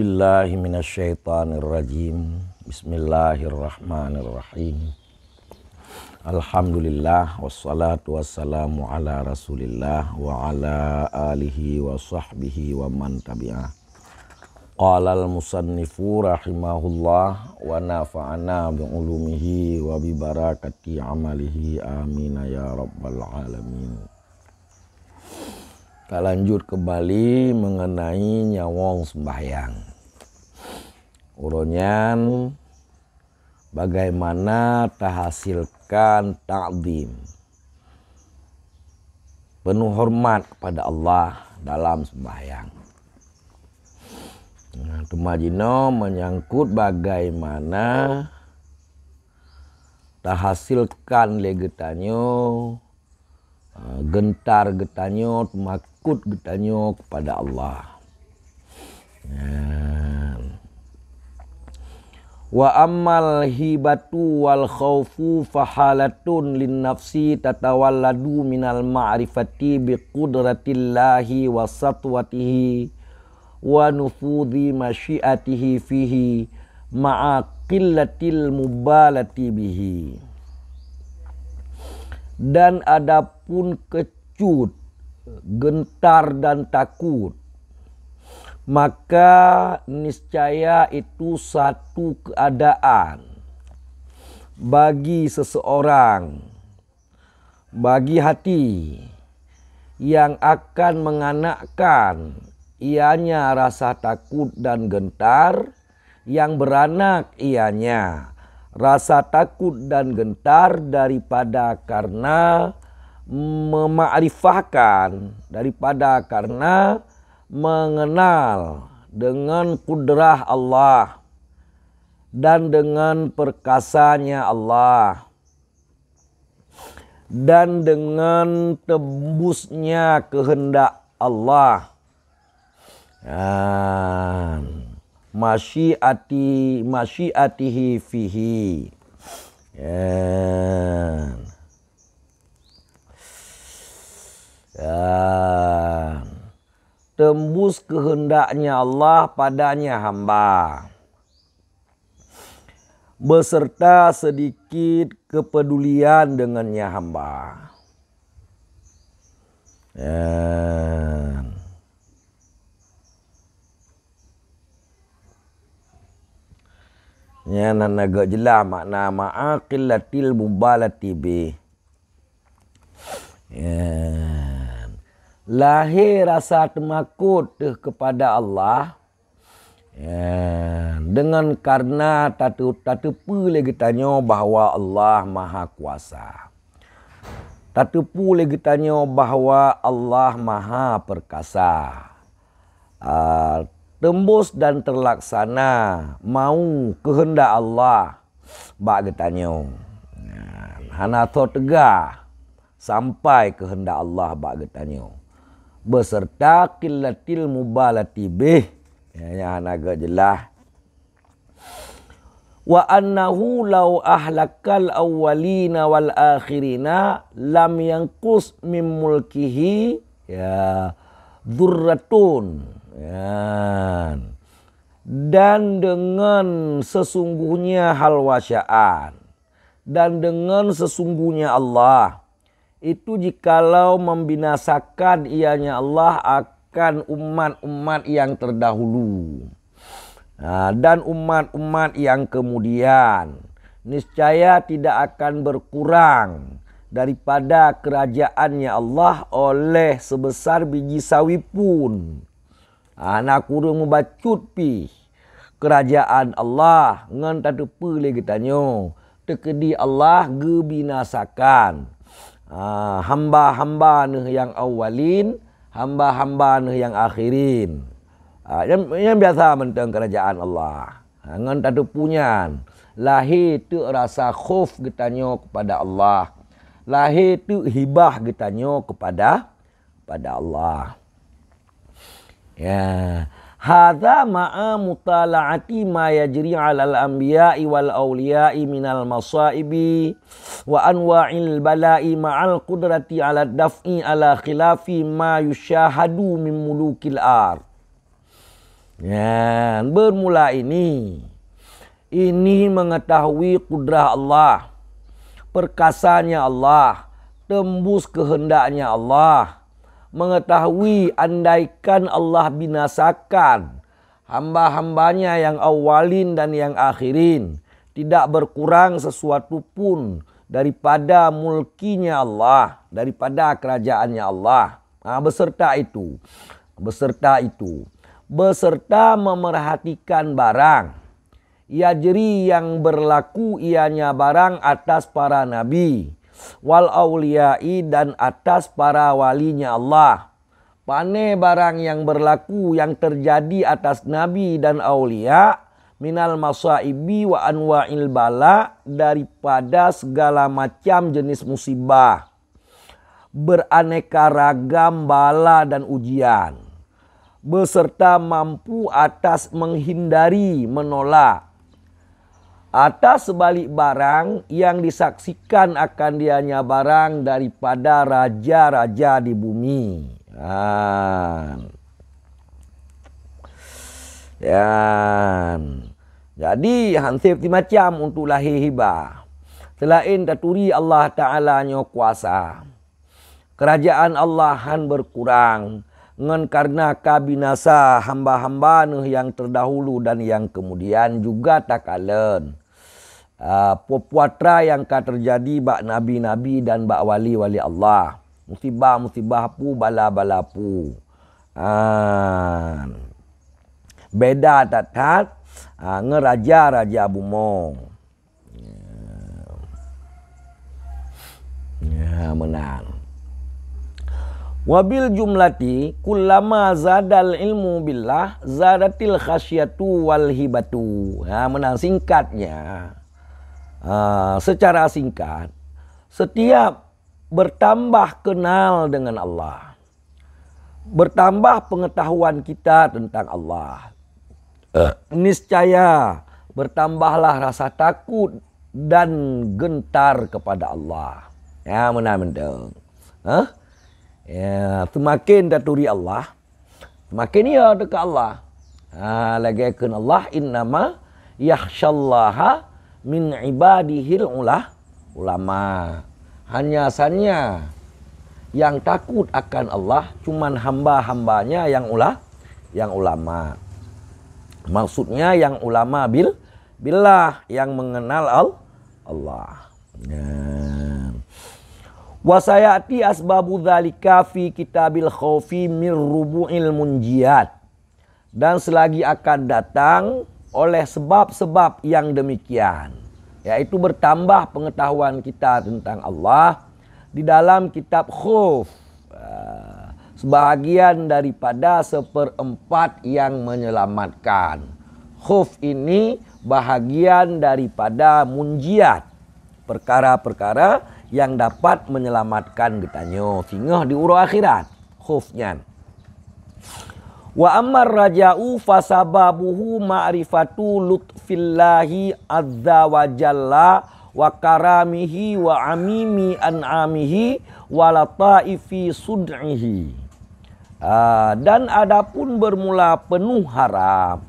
A'udzubillahi minasyaitonirrajim. Bismillahirrahmanirrahim. Alhamdulillah wassalatu wassalamu ala Rasulillah wa ala alihi wa sahbihi wa man tabi'ah. Qala al-musannifu rahimahullah wa nafa'ana bi'ulumihi wa bi barakati amalihi amin ya rabbal alamin. Kita lanjut kembali mengenai nyawong sembahyang. Uronyan bagaimana terhasilkan ta'zim, penuh hormat kepada Allah dalam sembahyang. Nah, Tumajino menyangkut bagaimana terhasilkan legetanyo, gentar getanyo, makut getanyo kepada Allah. Wa ammal hibatu wal khawfu fahalatun lin nafsi tatawalladu minal ma'rifati bi qudratillahi wa satwatihi wa nufudhi masyiatihi fihi ma'a qillatil mubalati bihi. Dan adapun kecut, gentar dan takut, maka niscaya itu satu keadaan bagi seseorang, bagi hati yang akan menganakkan ianya rasa takut dan gentar, yang beranak ianya rasa takut dan gentar daripada karena memakrifahkan, daripada karena mengenal dengan kudrah Allah dan dengan perkasanya Allah dan dengan tembusnya kehendak Allah. Masyiatihi fihi. Tembus kehendaknya Allah padanya hamba, beserta sedikit kepedulian dengannya hamba. Ya, agak jelas makna ma'aqillatil mubalati bih. Lahir rasa temakut kepada Allah dengan karena tatupu lagi tanya bahawa Allah Maha Kuasa. Tatupu lagi tanya bahawa Allah Maha Perkasa. Tembus dan terlaksana mau kehendak Allah bak getanyo. Hana tho tegah sampai kehendak Allah bak getanyo. Beserta qillatil mubalati bih. Yang agak jelas. Wa annahu law ahlakal awwalina wal akhirina lam yanqus min mulkihi ya dzurratun. Dan dengan sesungguhnya hal wasya'an, dan dengan sesungguhnya Allah itu jikalau membinasakan ianya Allah akan umat-umat yang terdahulu dan umat-umat yang kemudian, niscaya tidak akan berkurang daripada kerajaannya Allah oleh sebesar biji sawi pun. Anak kurang membacut pi kerajaan Allah ngan tak boleh getanyo tekedi Allah gebinasakan hamba-hamba yang awalin, hamba-hamba yang akhirin. Yang biasa mentang kerajaan Allah ngan tak punya lahir tu rasa khauf getanyo kepada Allah, lahir tu hibah getanyo kepada Allah. Ya, hadza ma'a mutala'ati ma yajri 'alal anbiya'i wal awliya'i minal masaibi wa anwa'il bala'i ma'al qudrati 'ala daf'i 'ala khilafi ma yushahadu min mulukil ard. Ya, bermula ini mengetahui kudrah Allah, perkasanya Allah, tembus kehendaknya Allah, mengetahui andaikan Allah binasakan hamba-hambanya yang awalin dan yang akhirin, tidak berkurang sesuatu pun daripada mulkinya Allah, daripada kerajaannya Allah. Beserta memerhatikan barang yajri yang berlaku ianya barang atas para nabi, wal auliyai dan atas para walinya Allah. Pane barang yang berlaku yang terjadi atas nabi dan aulia, minal masaibi wa anwa'il bala, daripada segala macam jenis musibah, beraneka ragam bala dan ujian, beserta mampu atas menghindari, menolak atas sebalik barang yang disaksikan akan dianya barang daripada raja-raja di bumi. Jadi hansip macam untuk lahir hibah. Selain taturi Allah Ta'ala nyo kuasa, kerajaan Allahan berkurang ngan karena kabinasa hamba-hamba yang terdahulu dan yang kemudian juga takalen. Popuatra yang akan terjadi bak nabi-nabi dan bak wali-wali Allah. Musibah-musibah pu, bala-bala pu. Beda tatat ngeraja-raja bumong. Ya, menang. Wabil jumlati kullama zadal ilmu billah zadatil khasyatu wal hibatu. Menang singkatnya. Secara singkat, setiap bertambah kenal dengan Allah, bertambah pengetahuan kita tentang Allah, niscaya bertambahlah rasa takut dan gentar kepada Allah. Ya, menang-menang. Ya, semakin daturi Allah, semakin ia dekat Allah. Lagi kan Allah innama yakhsyallaha min ibadihil ulama. Hanya saja yang takut akan Allah cuman hamba-hambanya yang ulama. Maksudnya yang ulama billah, yang mengenal Allah. Wa sayati asbabu dzalika fi kitabil khaufi min rubu'il munjiyat. Dan selagi akan datang oleh sebab-sebab yang demikian, yaitu bertambah pengetahuan kita tentang Allah di dalam kitab Khauf, sebahagian daripada seperempat yang menyelamatkan. Khauf ini bahagian daripada munjiat, perkara-perkara yang dapat menyelamatkan getanyo sehingga di urut akhirat. Khaufnya. Wa ammar raja'u fasababuhu ma'rifatu lutfillahi azza wa jalla wa karamihi wa amimi an'amihi wa lataifi sud'ihi. Dan adapun bermula penuh harap,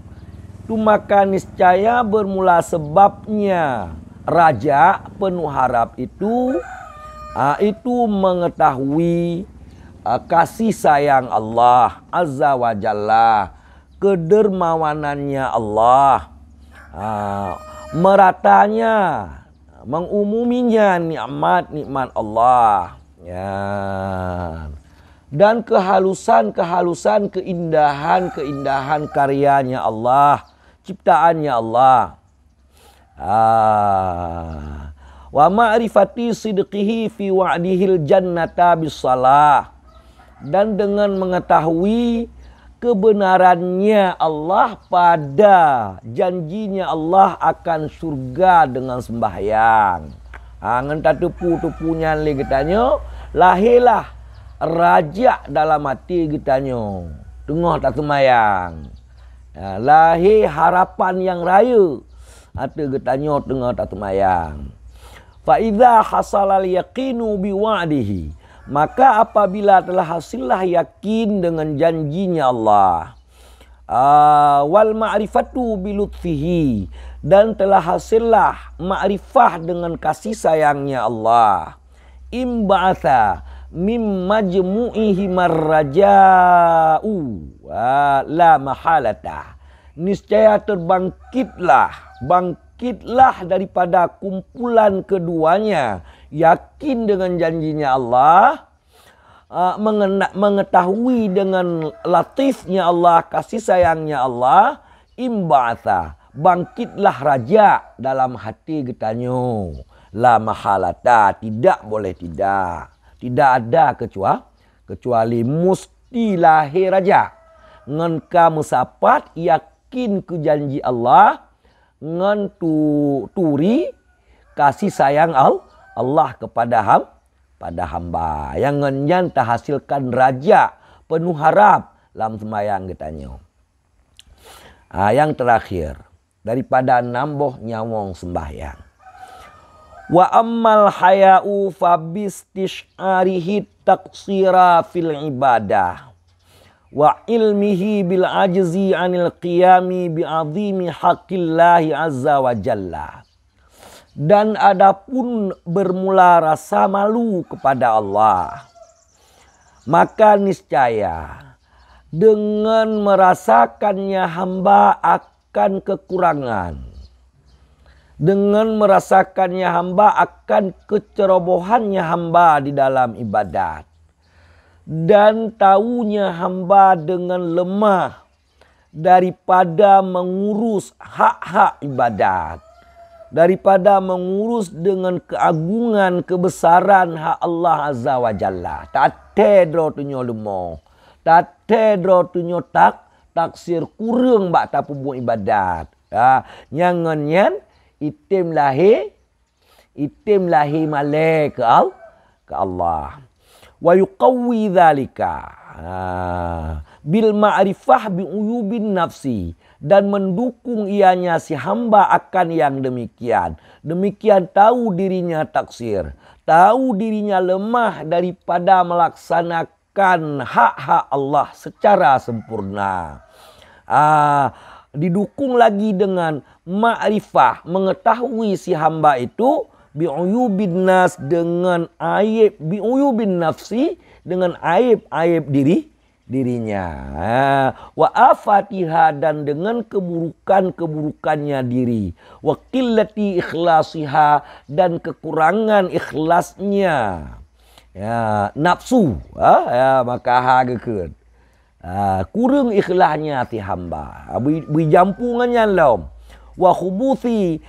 itu maka niscaya bermula sebabnya raja penuh harap itu mengetahui kasih sayang Allah Azza wa Jalla, kedermawanannya Allah, meratanya, mengumuminya nikmat-nikmat Allah, ya, dan kehalusan-kehalusan, keindahan-keindahan karyanya Allah, ciptaannya Allah. Wa ma'rifati sidqihi fi wa'dihil jannata bisalah, dan dengan mengetahui kebenarannya Allah pada janjinya Allah akan surga dengan sembahyang. Ngentah tepu-tepunya lagi tanya, lahirlah raja dalam hati gitanyo, tengah tak sembahyang. Lahir harapan yang raya, hati gitanyo tengah tak sembahyang. Fa idza hasalal yaqinu biwa'dihi, maka apabila telah hasillah yakin dengan janjinya Allah, Wal ma'rifatu bilutfihi, dan telah hasillah ma'rifah dengan kasih sayangnya Allah. Imba'atha mim majmu'ihi marraja'u la mahalata, niscaya bangkitlah daripada kumpulan keduanya, yakin dengan janjinya Allah, mengetahui dengan latifnya Allah, kasih sayangnya Allah. Imba'atha, bangkitlah raja dalam hati getanyo, la mahalata, tidak boleh tidak ada kecuali musti lahir raja. Ngan ka musapat yakin ke janji Allah, ngan turi kasih sayang Allah kepada hamba, yang ngenyan terhasilkan raja penuh harap dalam sembahyang getanyo. Yang terakhir, daripada namboh nyawong sembahyang. Wa ammal haya'u fabistish'arihi taqsira fil ibadah wa ilmihi bil ajzi anil qiyami bi'azimi haqqillahi azza wa jalla. Dan adapun bermula rasa malu kepada Allah, maka niscaya dengan merasakannya hamba akan kekurangan, dengan merasakannya hamba akan kecerobohannya hamba di dalam ibadat, dan tahunya hamba dengan lemah daripada mengurus hak-hak ibadat, daripada mengurus dengan keagungan kebesaran hak Allah Azza wa Jalla. Tate dro tunyo lemah, tate dro tunyo taksir kurang bak tapu ibadat. Nyangan itim lahi malai ke Allah. Wa yuqawwi dhalika bil ma'rifah bi uyubin nafsi, dan mendukung ianya si hamba akan yang demikian. Demikian tahu dirinya taksir, tahu dirinya lemah daripada melaksanakan hak-hak Allah secara sempurna. Didukung lagi dengan ma'rifah, mengetahui si hamba itu bi'uyubin nas, dengan aib, bi'uyubin nafsi, dengan aib-aib dirinya, wa afatiha, dan dengan keburukannya diri, wa qillati ikhlasiha, dan kekurangan ikhlasnya, nafsu, maka hagekeun kurang ikhlasnya ti hamba, bijampungannya lom, wa khubuthi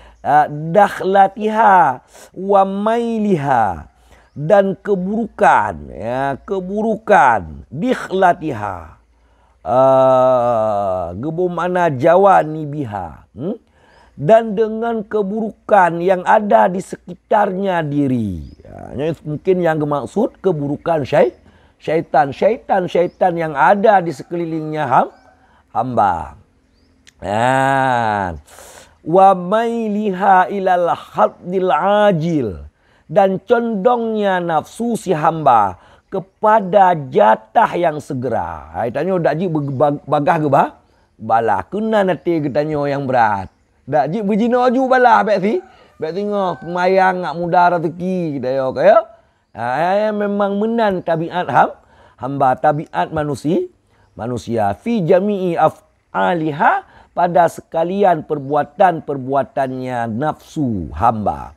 dakhlatiha wa mailiha, dan keburukan dikhlatiha, gebomana jawani biha, dan dengan keburukan yang ada di sekitarnya diri. Mungkin yang dimaksud keburukan syaitan yang ada di sekelilingnya hamba. Wa mailiha ilal haddil ajil, dan condongnya nafsu si hamba kepada jatah yang segera. Tanya dak ji bagah ke bala kena nanti getanyo yang berat. Dak ji berjino ju bala bek si. Bek tengok mayang ngak muda rezeki dayo kaya. Memang menan tabiat hamba, tabiat manusia fi jami'i af'aliha, pada sekalian perbuatannya nafsu hamba.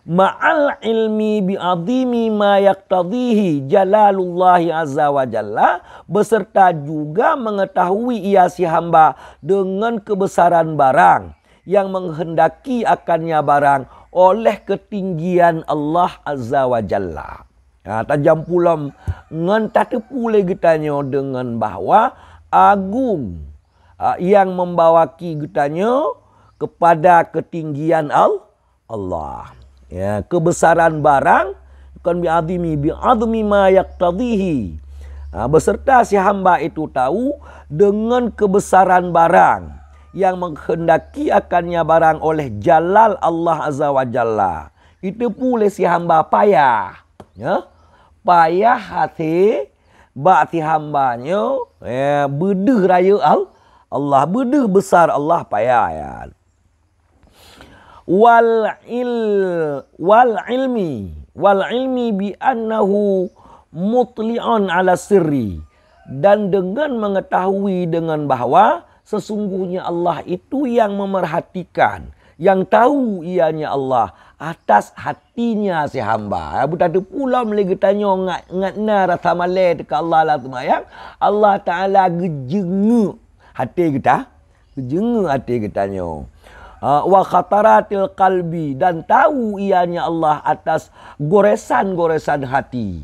Ma'al ilmi bi'azimi ma yaktadhihi jalalullahi azza wa jalla, beserta juga mengetahui ia si hamba dengan kebesaran barang yang menghendaki akannya barang oleh ketinggian Allah azza wa jalla. Tajam pulam ngan tatepu lagi tanyo dengan bahwa agung yang membawaki getanyo kepada ketinggian Allah. Kebesaran barang kan bi'azmi ma yaktadhihi, beserta si hamba itu tahu dengan kebesaran barang yang menghendaki akannya barang oleh jalal Allah azza wa jalla. Itu pula si hamba payah, payah hati bak si hambanya bedeh raya Allah bedeh besar Allah payah ya. Wal ilmi bi annahu mutli'un ala sirri, dan dengan mengetahui dengan bahawa sesungguhnya Allah itu yang memerhatikan, yang tahu ianya Allah atas hatinya si hamba. Abu tadi pula boleh tanya ngatna rasa malai dekat Allah lah semayang. Allah Ta'ala gejengu hati kita. Gejengu hati kita nyo. Wa khataratil qalbi, dan tahu ianya Allah atas goresan-goresan hati.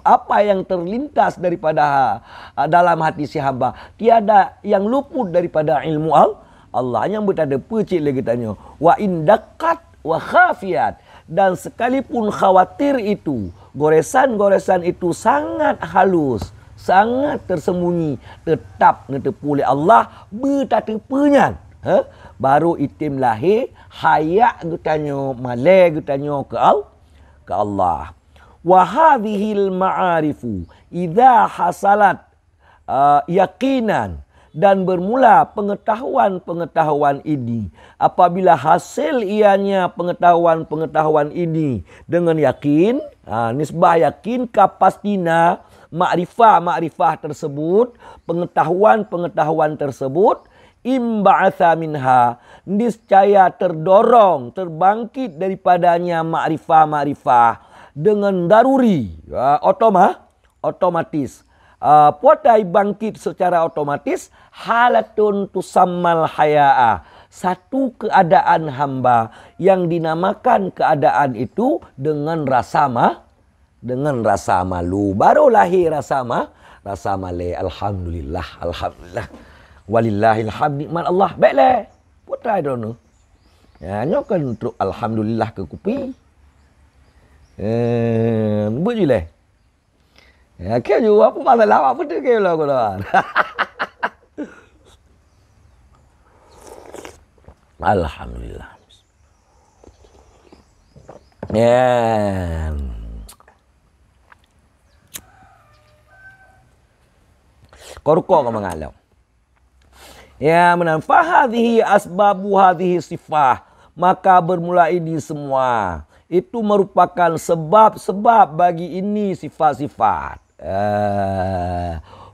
Apa yang terlintas daripada dalam hati si hamba, tiada yang luput daripada ilmu Allah. Yang berada pecik lagi tanya. Wa indakat wa khafiyat, dan sekalipun khawatir itu, goresan-goresan itu sangat halus, sangat tersembunyi, tetap ngetepu oleh Allah bertatapunyan. Baru itim lahir hayak gutanyo malai gutanyo ke Allah. Wa hadhil ma'arifu idza hasalat yaqinan, dan bermula pengetahuan-pengetahuan ini apabila hasil ianya pengetahuan-pengetahuan ini dengan yakin, nisbah yakin kapastina makrifah tersebut, pengetahuan-pengetahuan tersebut imba'atha minha, niscaya terdorong, terbangkit daripadanya makrifah dengan daruri, otomatis. Podai bangkit secara otomatis, halatun tusammal haya'a, satu keadaan hamba yang dinamakan keadaan itu dengan rasa malu. Baru lahir rasa malai. Alhamdulillah. Walillahil hamd, nikmat Allah. Baiklah. Putra dono. Ya, nyokan untuk alhamdulillah ke kupi. Bujulah. Ya, kau juga apa masalah apa tu kau lah kawan. Alhamdulillah. Ya. Korko kau mengalau. Ya, menanfa hadhihi asbabu hadhihi sifah, maka bermula ini semua itu merupakan sebab-sebab bagi ini sifat-sifat.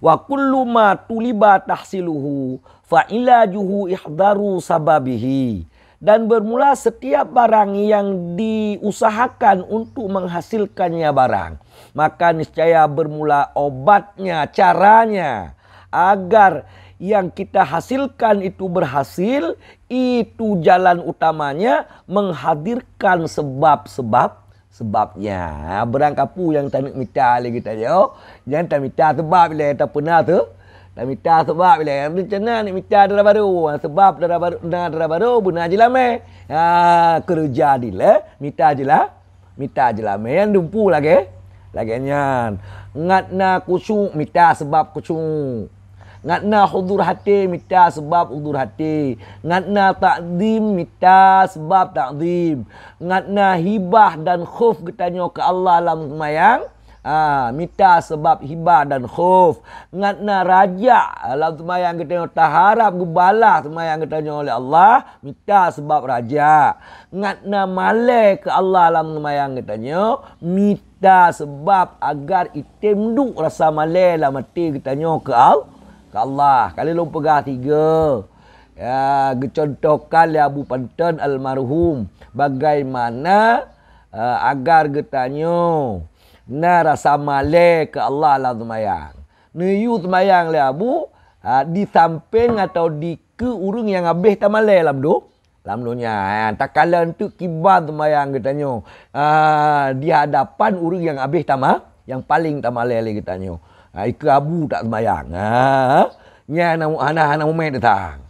Wa kullu ma tuliba tahsiluhu fa ilajuhu ihdaru sababihi, dan bermula setiap barang yang diusahakan untuk menghasilkannya barang, maka niscaya bermula obatnya, caranya agar yang kita hasilkan itu berhasil, itu jalan utamanya menghadirkan sebabnya. Berangkapu yang tak nak minta lagi tanya. Jangan tak minta sebab bila tak pernah tu. Tak minta sebab bila rencana nak minta darah baru. Sebab darah baru benar je lah meh. Kerja dia minta je lah. Yang dumpu lagi. Laginya ngatna kusyuk minta sebab kusyuk. Ngatna hudur hati minta sebab hudur hati. Ngatna takdim minta sebab takdim. Ngatna hibah dan khuf ketanya ke Allah dalam semayang, minta sebab hibah dan khuf. Ngatna raja dalam semayang ketanya taharap gebalah semayang ketanya oleh Allah, minta sebab raja. Ngatna malai ke Allah dalam semayang ketanya, minta sebab agar item duk rasa malai dalam hati ketanya ke Allah. Kali lu pegah tiga. Ya, contohkan ya Abu Pantan almarhum bagaimana agar getanyo na rasa malai ke Allah lah semayang. Niyu semayang le Abu di samping atau di ke urung yang habis tak malai lam do. Lam donya. Tak kala untuk kibar semayang getanyo. Di hadapan urung yang habis tama, yang paling tak malai le getanyo. Ika Abu tak sembahyang. Nya anak umat datang.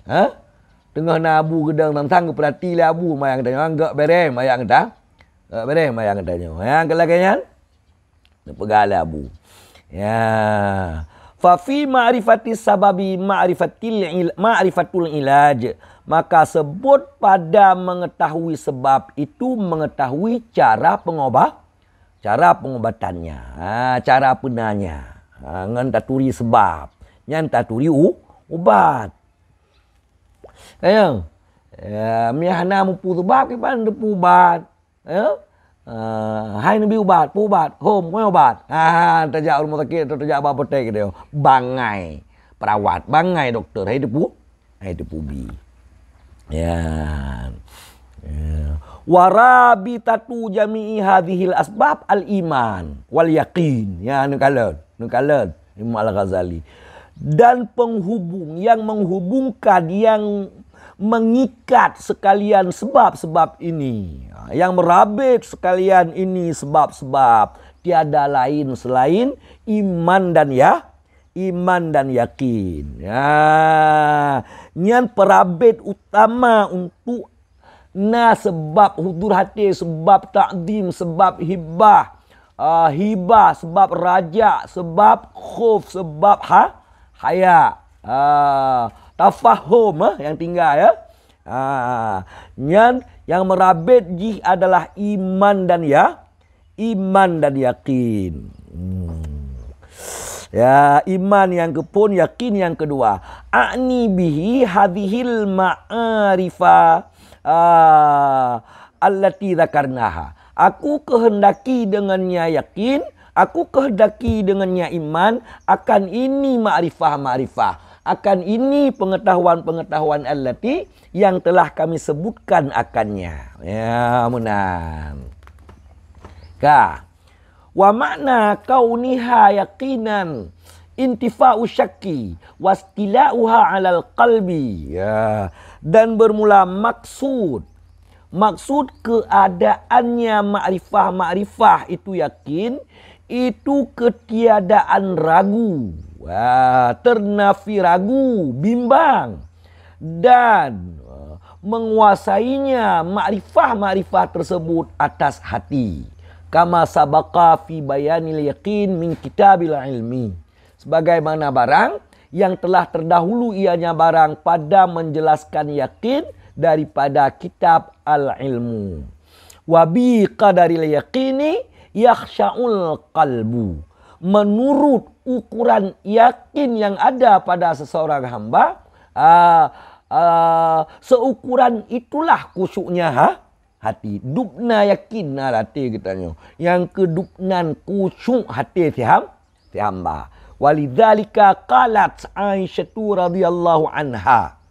Tengah na Abu gedang tentang keperhati le Abu mayang tanya anggap berem mayang dah. Berem mayang tanya. Yang kelakangan pegale Abu. Ya. Fa fi ma'rifati sababi ma'rifatul ilaj. Maka sebut pada mengetahui sebab itu mengetahui cara pengobatannya. Cara penanya. Ngan taturi sebab, nyan taturi ubat. Ya. Mihana mu pu sebab ke pan pu bat. Ya. Hai nabi ubat, pu ubat, home kau ubat. Terjak rumah sakit, terjak apa petai dia. Bangai perawat, bangai doktor. Hai depu bi. Ya. Warabitatu jami'i hadhil asbab al-iman wal yaqin. Ya, nukalan Imam Al-Ghazali. Dan penghubung yang menghubungkan, yang mengikat sekalian sebab-sebab ini, yang merabit sekalian ini sebab-sebab, tiada lain selain iman dan yakin. Nyan perabit utama untuk sebab hudur hati, sebab takdim, sebab hibah, sebab raja, sebab khuf, sebab haya, tafahum yang tinggal ya. Yang merabit jih adalah iman dan yakin. Ya, iman yang kepun, yakin yang kedua. A'ni bihi hadhil ma'arifa allati dzakarnaha. Aku kehendaki dengannya yakin, aku kehendaki dengannya iman, akan ini ma'rifah, akan ini pengetahuan allati yang telah kami sebutkan akannya. Ya, munan. Wa makna kauniha yaqinan intifa'u syakki wastila'uha 'alal qalbi. Ya. Dan bermula maksud keadaannya makrifah itu yakin, itu ketiadaan ragu, ternafi ragu, bimbang, dan menguasainya makrifah tersebut atas hati. Kama sabaqa fi bayanil yaqin min kitabil ilmi. Sebagaimana barang yang telah terdahulu ianya barang pada menjelaskan yakin daripada kitab al-ilmu. Wa bi qadaril yaqini yakhsha'ul qalbu. Menurut ukuran yakin yang ada pada seseorang hamba, seukuran itulah khusyuknya hati. Dubna yakin hati katanya. Yang kedubnan khusyuk hati si hamba. Walidzalika qalat Aisyah radhiyallahu anha.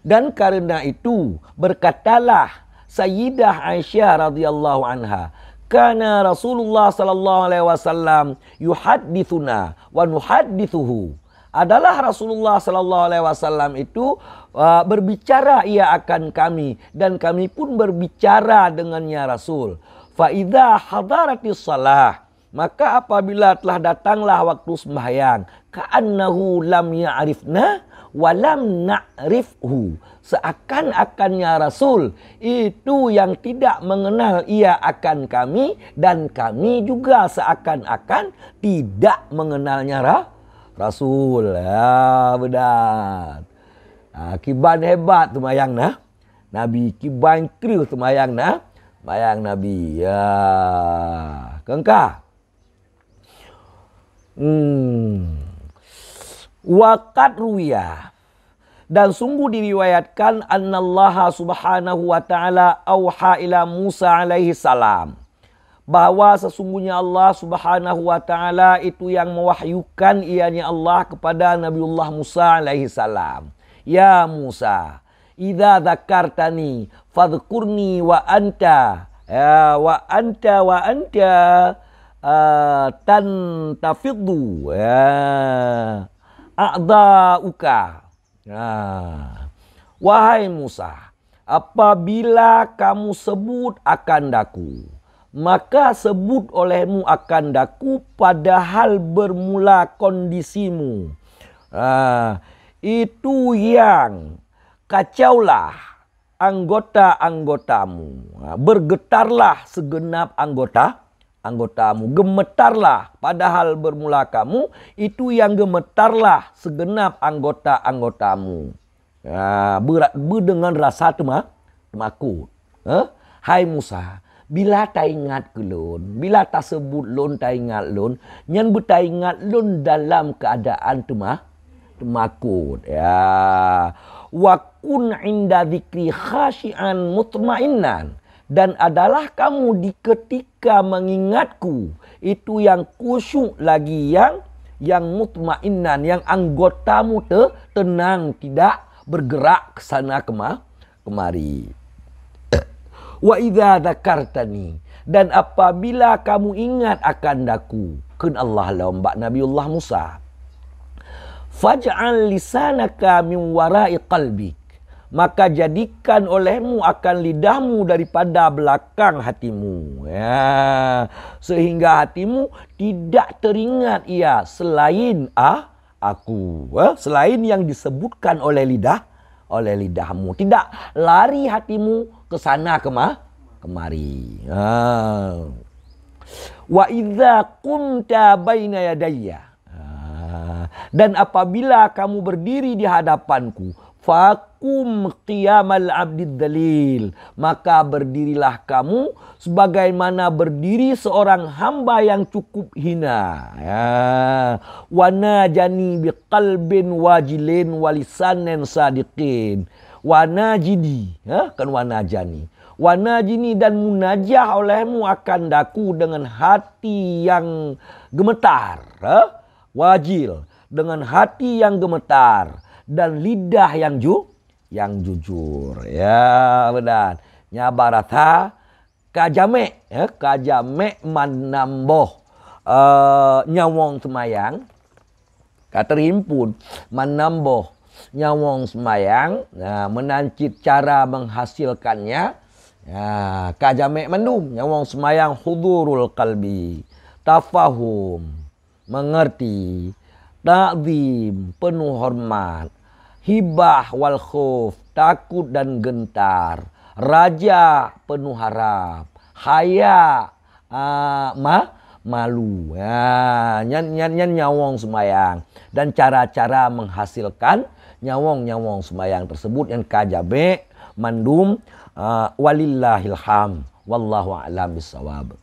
Dan karena itu berkatalah Sayyidah Aisyah radhiyallahu anha, kana Rasulullah sallallahu alaihi wasallam yuhadditsuna wa nuhadditsuhu. Adalah Rasulullah sallallahu alaihi wasallam itu berbicara ia akan kami, dan kami pun berbicara dengannya Rasul. Fa idza hadaratis shalah, maka apabila telah datanglah waktu sembahyang, ka'annahu lam ya'rifna wa lam na'rifhu. Seakan-akannya Rasul itu yang tidak mengenal ia akan kami, dan kami juga seakan-akan tidak mengenalnya Rasul. Ya, benar. Kiban hebat tu mayang nah. Nabi kiban kriu tu mayang nah. Mayang Nabi. Ya. Kengkah. Waqad ruwiya, dan sungguh diriwayatkan annallaha subhanahu wa ta'ala auha ila Musa alaihi salam, bahwa sesungguhnya Allah subhanahu wa ta'ala itu yang mewahyukan ianya Allah kepada Nabiullah Musa alaihi salam. Ya Musa, idza dzakartani fadhkurni wa anta tantafiddu a'da'uka. Wahai Musa, apabila kamu sebut akan daku, maka sebut olehmu akan daku padahal bermula kondisimu. Itu yang kacaulah anggota-anggotamu. Bergetarlah segenap anggotamu. Gemetarlah padahal bermula kamu. Itu yang gemetarlah segenap anggota-anggotamu. Dengan rasa temakut. Hai Musa, bila tak ingat ke lun, bila tak sebut lun tak ingat lun, nyan tak ingat lun dalam keadaan temakut. Ya. kun inda dzikri khasyian mutmainnan, dan adalah kamu di ketika mengingatku itu yang khusyuk lagi, yang mutmainnan, yang anggotamu tenang, tidak bergerak ke sana kemari. Wa idza dzakartani, dan apabila kamu ingat akan daku, kun Allah lambak Nabiullah Musa, faj'al lisanaka min wara'i qalbik, maka jadikan olehmu akan lidahmu daripada belakang hatimu, ya, sehingga hatimu tidak teringat ia selain aku, selain yang disebutkan oleh lidahmu, tidak lari hatimu ke sana kemari. Wa idza kunta baina yadayya, dan apabila kamu berdiri di hadapanku, fakum qiyamal abdid dalil, maka berdirilah kamu sebagaimana berdiri seorang hamba yang cukup hina. Wa najani biqalbin wajilin walisanin sadiqin. Wa najidi, kan wa najani. Wa najini, dan munajah olehmu akan daku dengan hati yang gemetar, wajil, dengan hati yang gemetar, dan lidah yang jujur. Ya benar. Nyabarata kajame, kajame manamboh nyawong semayang, katerhimpun manamboh nyawong semayang, menancit cara menghasilkannya. Kajame mandum nyawong semayang, hudurul qalbi, tafahum, mengerti, ta'zim, penuh hormat, hibah wal khuf, takut dan gentar, raja, penuh harap, haya, malu. Nyan nyawong semayang, dan cara-cara menghasilkan nyawong semayang tersebut yang kajabe mandum. Walillahilham, wallahu a'lam bissawab.